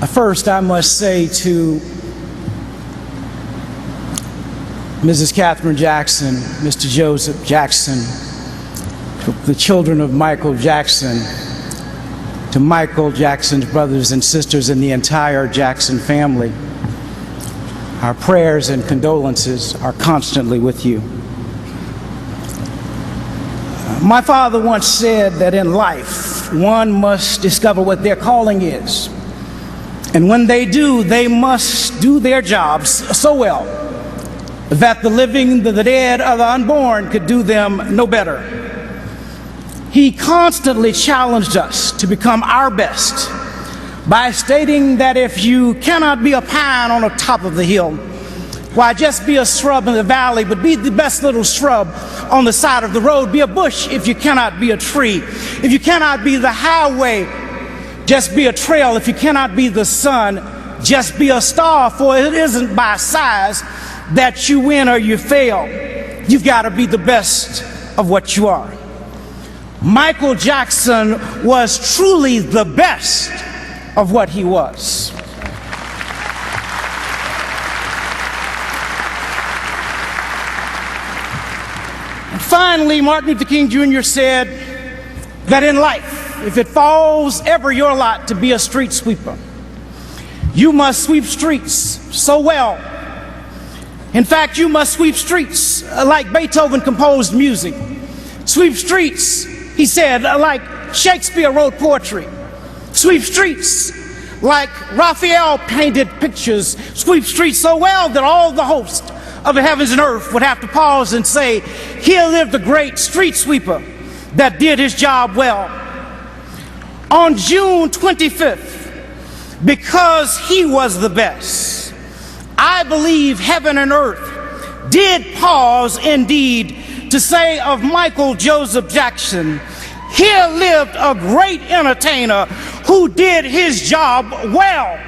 First, I must say to Mrs. Catherine Jackson, Mr. Joseph Jackson, the children of Michael Jackson, to Michael Jackson's brothers and sisters and the entire Jackson family, our prayers and condolences are constantly with you. My father once said that in life, one must discover what their calling is. And when they do, they must do their jobs so well that the living, the dead, or the unborn could do them no better. He constantly challenged us to become our best by stating that if you cannot be a pine on the top of the hill, why, just be a shrub in the valley, but be the best little shrub on the side of the road. Be a bush if you cannot be a tree. If you cannot be the highway, just be a trail. If you cannot be the sun, just be a star, for it isn't by size that you win or you fail. You've got to be the best of what you are. Michael Jackson was truly the best of what he was. And finally, Martin Luther King Jr. said that in life, if it falls ever your lot to be a street sweeper, you must sweep streets so well. In fact, you must sweep streets like Beethoven composed music. Sweep streets, he said, like Shakespeare wrote poetry. Sweep streets like Raphael painted pictures. Sweep streets so well that all the host of the heavens and earth would have to pause and say, here lived the great street sweeper that did his job well. On June 25th, because he was the best, I believe heaven and earth did pause indeed to say of Michael Joseph Jackson, here lived a great entertainer who did his job well.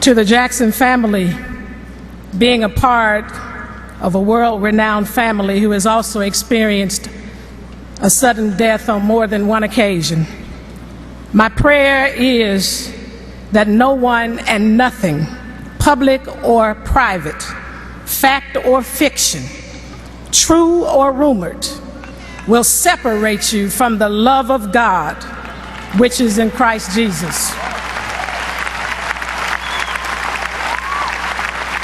To the Jackson family, being a part of a world-renowned family who has also experienced a sudden death on more than one occasion, my prayer is that no one and nothing, public or private, fact or fiction, true or rumored, will separate you from the love of God, which is in Christ Jesus.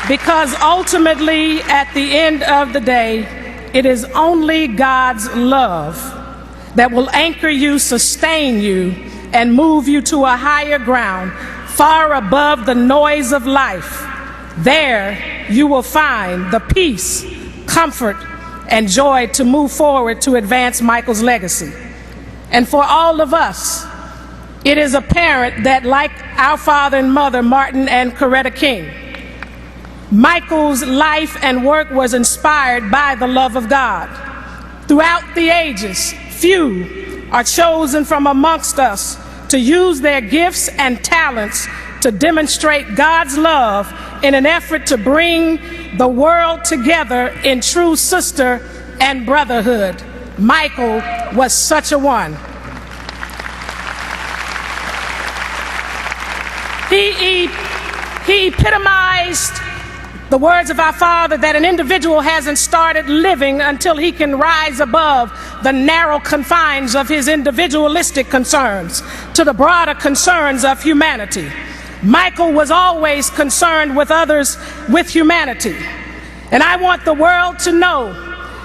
Because ultimately, at the end of the day, it is only God's love that will anchor you, sustain you, and move you to a higher ground, far above the noise of life. There you will find the peace, comfort, and joy to move forward to advance Michael's legacy. And for all of us, it is apparent that, like our father and mother, Martin and Coretta King, Michael's life and work was inspired by the love of God. Throughout the ages, few are chosen from amongst us to use their gifts and talents to demonstrate God's love in an effort to bring the world together in true sister and brotherhood. Michael was such a one. He epitomized the words of our Father that an individual hasn't started living until he can rise above the narrow confines of his individualistic concerns to the broader concerns of humanity. Michael was always concerned with others, with humanity. And I want the world to know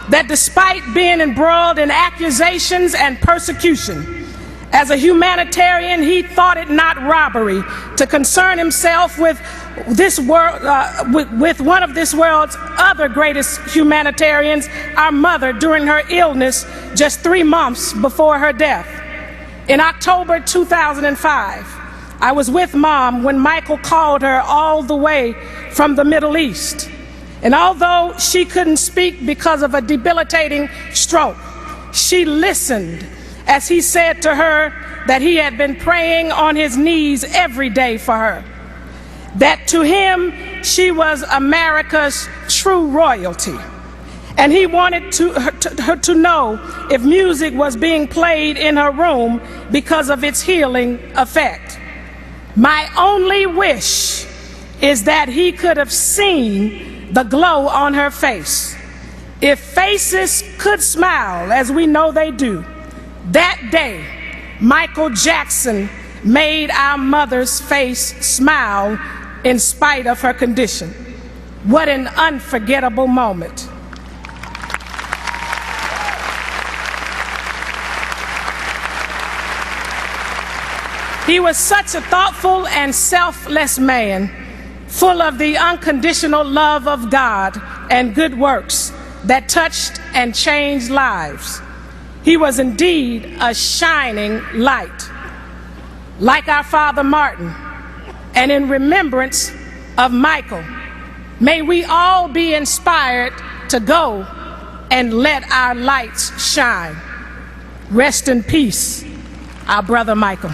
that despite being embroiled in accusations and persecution, as a humanitarian, he thought it not robbery to concern himself with this world, with one of this world's other greatest humanitarians, our mother, during her illness just 3 months before her death. In October 2005, I was with Mom when Michael called her all the way from the Middle East. And although she couldn't speak because of a debilitating stroke, she listened as he said to her that he had been praying on his knees every day for her, that to him she was America's true royalty, And he wanted her to know if music was being played in her room because of its healing effect. My only wish is that he could have seen the glow on her face. If faces could smile, as we know they do, that day, Michael Jackson made our mother's face smile in spite of her condition. What an unforgettable moment. He was such a thoughtful and selfless man, full of the unconditional love of God and good works that touched and changed lives. He was indeed a shining light, like our father Martin. And in remembrance of Michael, may we all be inspired to go and let our lights shine. Rest in peace, our brother Michael.